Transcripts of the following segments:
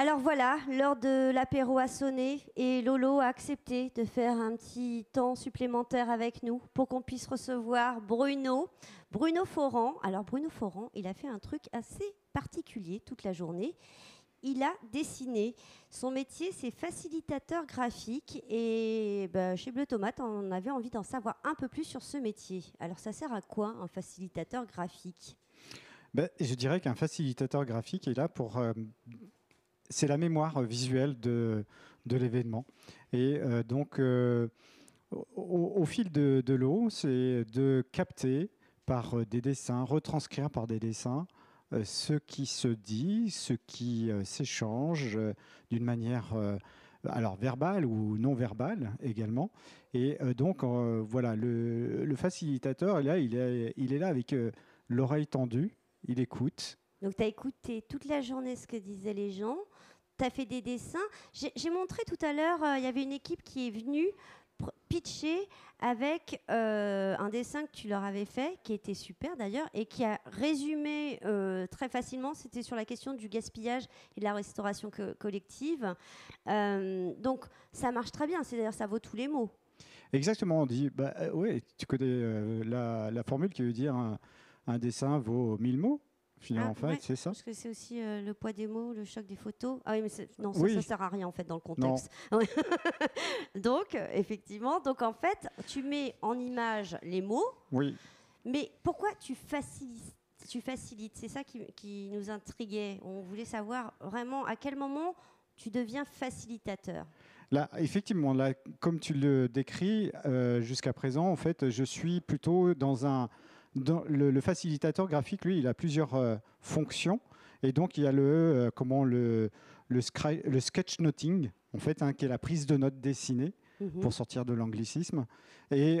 Alors voilà, l'heure de l'apéro a sonné et Lolo a accepté de faire un petit temps supplémentaire avec nous pour qu'on puisse recevoir Bruno Foran. Alors Bruno Foran, il a fait un truc assez particulier toute la journée. Il a dessiné. Son métier, c'est facilitateur graphique. Et chez Bleu Tomate, on avait envie d'en savoir un peu plus sur ce métier. Alors ça sert à quoi un facilitateur graphique? Je dirais qu'un facilitateur graphique est là pour... c'est la mémoire visuelle de l'événement. Et au fil de l'eau, c'est de capter par des dessins, retranscrire par des dessins ce qui se dit, ce qui s'échange d'une manière alors verbale ou non verbale également. Et voilà, le facilitateur, là, il est là avec l'oreille tendue, il écoute. Donc, tu as écouté toute la journée ce que disaient les gens. Tu as fait des dessins. J'ai montré tout à l'heure, il y avait une équipe qui est venue pitcher avec un dessin que tu leur avais fait, qui était super d'ailleurs, et qui a résumé très facilement, c'était sur la question du gaspillage et de la restauration collective. Donc, ça marche très bien, c'est-à-dire ça vaut tous les mots. Exactement, on dit, ouais, tu connais la formule qui veut dire un dessin vaut 1000 mots. Finalement, en fait, ouais, c'est ça. parce que c'est aussi le poids des mots, le choc des photos. Ah oui, mais non, Oui. ça sert à rien en fait dans le contexte. Donc, effectivement, donc en fait, tu mets en image les mots. Oui. Mais pourquoi tu facilites? C'est ça qui nous intriguait. On voulait savoir vraiment à quel moment tu deviens facilitateur. Là, effectivement, là, comme tu le décris, jusqu'à présent, en fait, je suis plutôt le facilitateur graphique, lui, il a plusieurs fonctions. Et donc, il y a le sketchnoting, en fait, qui est la prise de notes dessinée, pour sortir de l'anglicisme. Et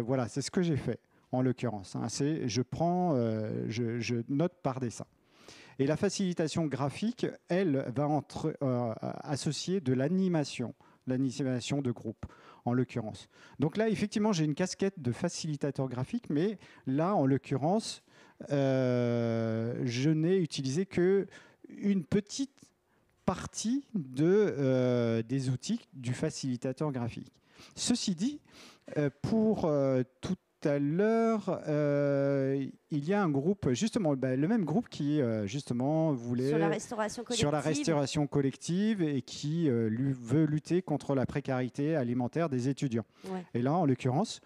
voilà, c'est ce que j'ai fait, en l'occurrence. Je note par dessin. Et la facilitation graphique, elle, va associer de l'animation de groupe, en l'occurrence. Donc là, effectivement, j'ai une casquette de facilitateur graphique, mais là, en l'occurrence, je n'ai utilisé qu'une petite partie des outils du facilitateur graphique. Ceci dit, pour tout à l'heure, il y a un groupe, justement, le même groupe qui, justement, voulait... Sur la restauration collective. Sur la restauration collective et qui veut lutter contre la précarité alimentaire des étudiants. Ouais. Et là, en l'occurrence,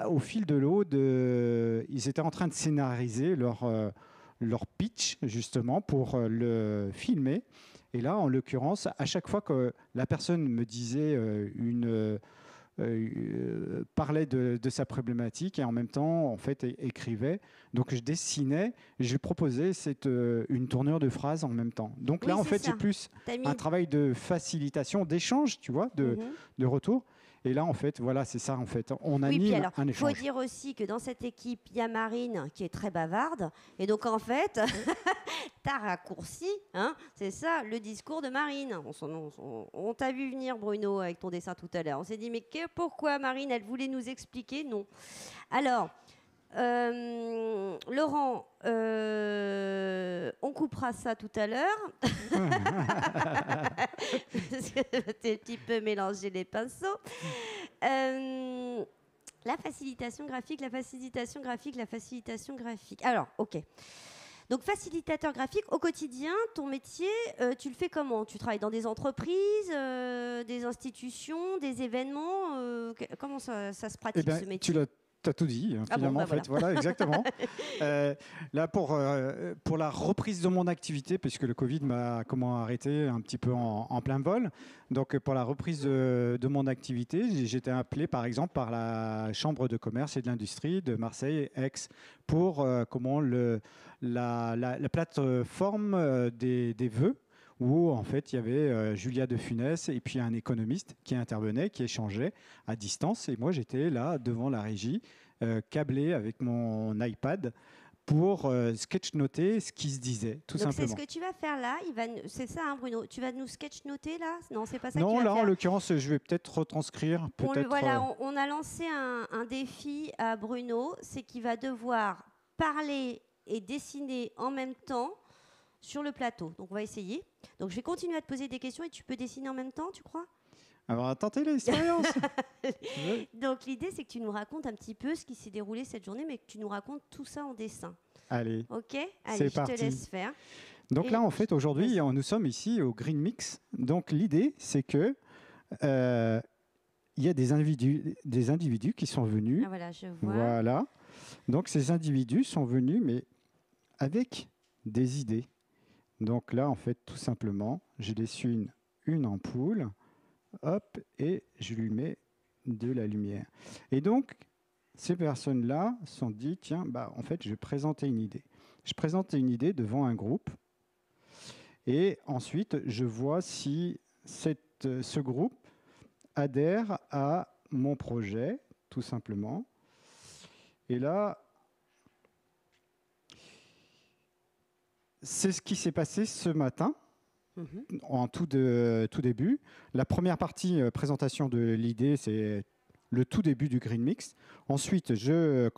au fil de l'eau, ils étaient en train de scénariser leur pitch, justement, pour le filmer. Et là, en l'occurrence, à chaque fois que la personne me disait parlait de sa problématique et en même temps, en fait, écrivait. Donc, je dessinais et je lui proposais une tournure de phrase en même temps. Donc là, en fait, c'est plus un travail de facilitation, d'échange, tu vois, de retour. Et là, en fait, voilà, c'est ça, en fait. On anime un échange. Il faut dire aussi que dans cette équipe, il y a Marine qui est très bavarde. Et donc, en fait, tu as raccourci, hein, c'est ça, le discours de Marine. On t'a vu venir, Bruno, avec ton dessin tout à l'heure. On s'est dit, mais pourquoi Marine, elle voulait nous expliquer? Non. Alors... Laurent, on coupera ça tout à l'heure. Parce que t'es un petit peu mélangé les pinceaux. La facilitation graphique. Alors, ok. Donc, facilitateur graphique, au quotidien, ton métier, tu le fais comment? Tu travailles dans des entreprises, des institutions, des événements comment ça se pratique, ce métier? Tu as tout dit, finalement, en fait. Voilà, exactement. Là, pour la reprise de mon activité, puisque le Covid m'a arrêté un petit peu en plein vol. Donc, pour la reprise de mon activité, j'ai été appelé, par exemple, par la Chambre de commerce et de l'industrie de Marseille-Aix pour la plateforme des vœux, où en fait il y avait Julia de Funès et puis un économiste qui intervenait, qui échangeait à distance. Et moi j'étais là devant la régie, câblé avec mon iPad pour sketchnoter ce qui se disait, tout simplement. Donc c'est ce que tu vas faire là, c'est ça, hein, Bruno? Tu vas nous sketchnoter là? Non, c'est pas ça non, que tu vas là faire. En l'occurrence, je vais peut-être retranscrire. On a lancé un défi à Bruno, c'est qu'il va devoir parler et dessiner en même temps sur le plateau. Donc on va essayer. Donc je vais continuer à te poser des questions et tu peux dessiner en même temps, tu crois? Alors, tentez l'expérience. Donc l'idée, c'est que tu nous racontes un petit peu ce qui s'est déroulé cette journée, mais que tu nous racontes tout ça en dessin. Allez, Ok? Allez, c'est je parti. te laisse faire. Donc Et là, en fait, aujourd'hui, vas-y. nous sommes ici au Green Mix. Donc l'idée, c'est que il y a des individus qui sont venus. Ah voilà, je vois. Voilà. Donc ces individus sont venus, mais avec des idées. Donc là, en fait, tout simplement, je dessine une ampoule, hop, et je lui mets de la lumière. Et donc, ces personnes-là se sont dit, tiens, bah, en fait, je vais présenter une idée. Je présente une idée devant un groupe, et ensuite, je vois si ce groupe adhère à mon projet, tout simplement. Et là, c'est ce qui s'est passé ce matin, en tout début. La première partie, présentation de l'idée, c'est le tout début du Green Mix. Ensuite, je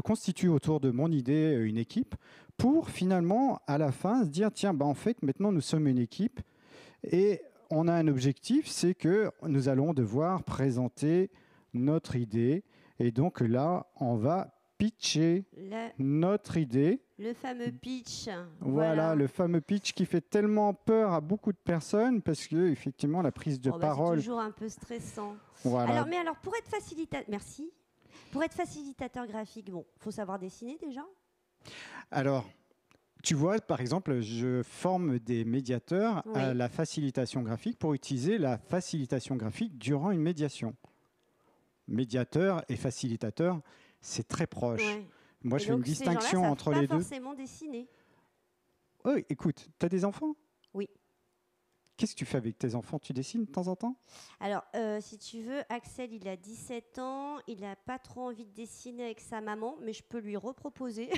constitue autour de mon idée une équipe pour finalement, à la fin, se dire, tiens, bah, en fait, maintenant, nous sommes une équipe et on a un objectif, c'est que nous allons devoir présenter notre idée. Et donc là, on va pitcher notre idée. Le fameux pitch. Voilà, le fameux pitch qui fait tellement peur à beaucoup de personnes parce que effectivement la prise de parole. C'est toujours un peu stressant. Voilà. Alors pour être merci. Pour être facilitateur graphique, bon, faut savoir dessiner déjà. Alors, tu vois, par exemple, je forme des médiateurs Oui. à la facilitation graphique pour utiliser la facilitation graphique durant une médiation. Médiateur et facilitateur, c'est très proche. Ouais. Moi, je fais une distinction entre les deux. Pas forcément dessiner. Oh, écoute, tu as des enfants? Oui. Qu'est-ce que tu fais avec tes enfants? Tu dessines de temps en temps? Alors, si tu veux, Axel, il a 17 ans. Il n'a pas trop envie de dessiner avec sa maman, mais je peux lui reproposer.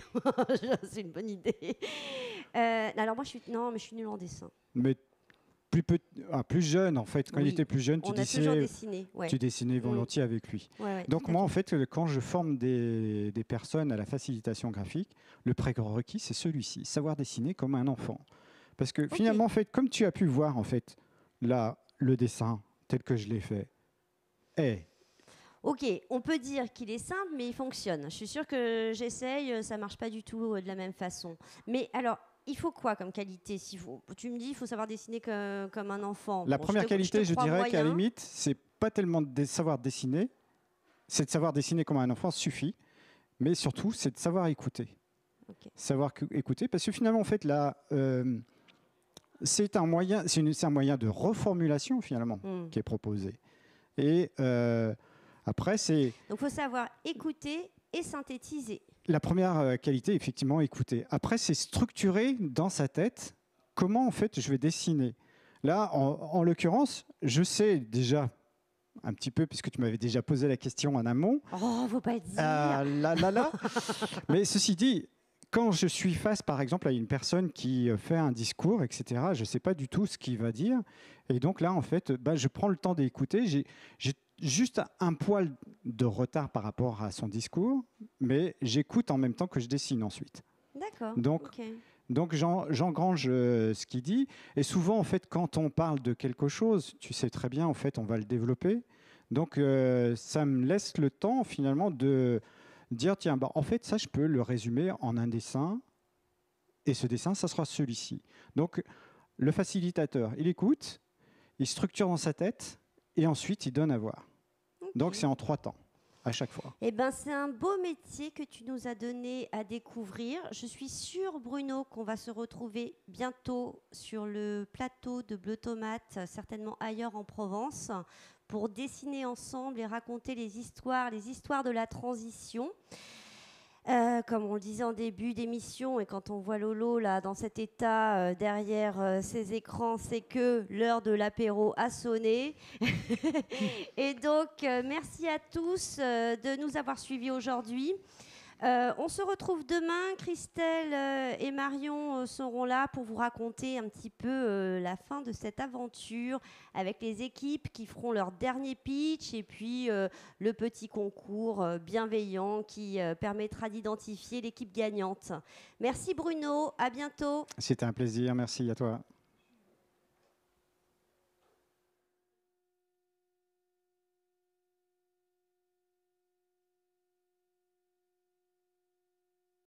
C'est une bonne idée. Alors, moi, je suis nulle en dessin. Mais plus jeune, en fait. Quand il était plus jeune, tu dessinais volontiers avec lui. Ouais, donc moi, en fait, quand je forme des personnes à la facilitation graphique, le prérequis, c'est celui-ci, savoir dessiner comme un enfant. Parce que finalement, en fait, comme tu as pu voir, en fait, là, le dessin tel que je l'ai fait est... Ok, on peut dire qu'il est simple, mais il fonctionne. Je suis sûre que j'essaye, ça ne marche pas du tout de la même façon. Mais alors... il faut quoi comme qualité? Tu me dis, il faut savoir dessiner comme un enfant. La première qualité, je dirais qu'à la limite, c'est pas tellement de savoir dessiner, c'est de savoir dessiner comme un enfant, suffit. Mais surtout, c'est de savoir écouter. Okay. Savoir écouter, parce que finalement, en fait, là, c'est un moyen de reformulation, finalement, qui est proposé. Et après, c'est... Donc, il faut savoir écouter et synthétiser. La première qualité, effectivement, écouter. Après, c'est structurer dans sa tête comment, en fait, je vais dessiner. Là, en l'occurrence, je sais déjà un petit peu, puisque tu m'avais déjà posé la question en amont. Oh, faut pas dire. Mais ceci dit, quand je suis face, par exemple, à une personne qui fait un discours, etc., je ne sais pas du tout ce qu'il va dire. Et donc là, en fait, je prends le temps d'écouter. J'ai juste un poil de retard par rapport à son discours, mais j'écoute en même temps que je dessine ensuite. D'accord. Donc j'engrange ce qu'il dit. Et souvent, en fait, quand on parle de quelque chose, tu sais très bien, en fait, on va le développer. Donc ça me laisse le temps, finalement, de dire, tiens, en fait, ça, je peux le résumer en un dessin. Et ce dessin, ça sera celui-ci. Donc, le facilitateur, il écoute, il structure dans sa tête, et ensuite, il donne à voir. Okay. Donc, c'est en 3 temps, à chaque fois. Eh ben, c'est un beau métier que tu nous as donné à découvrir. Je suis sûre, Bruno, qu'on va se retrouver bientôt sur le plateau de Bleu Tomate, certainement ailleurs en Provence, pour dessiner ensemble et raconter les histoires de la transition. Comme on le disait en début d'émission, et quand on voit Lolo là, dans cet état derrière ses écrans, c'est que l'heure de l'apéro a sonné. Et donc, merci à tous de nous avoir suivis aujourd'hui. On se retrouve demain. Christelle et Marion seront là pour vous raconter un petit peu la fin de cette aventure avec les équipes qui feront leur dernier pitch et puis le petit concours bienveillant qui permettra d'identifier l'équipe gagnante. Merci Bruno, à bientôt. C'était un plaisir, merci à toi.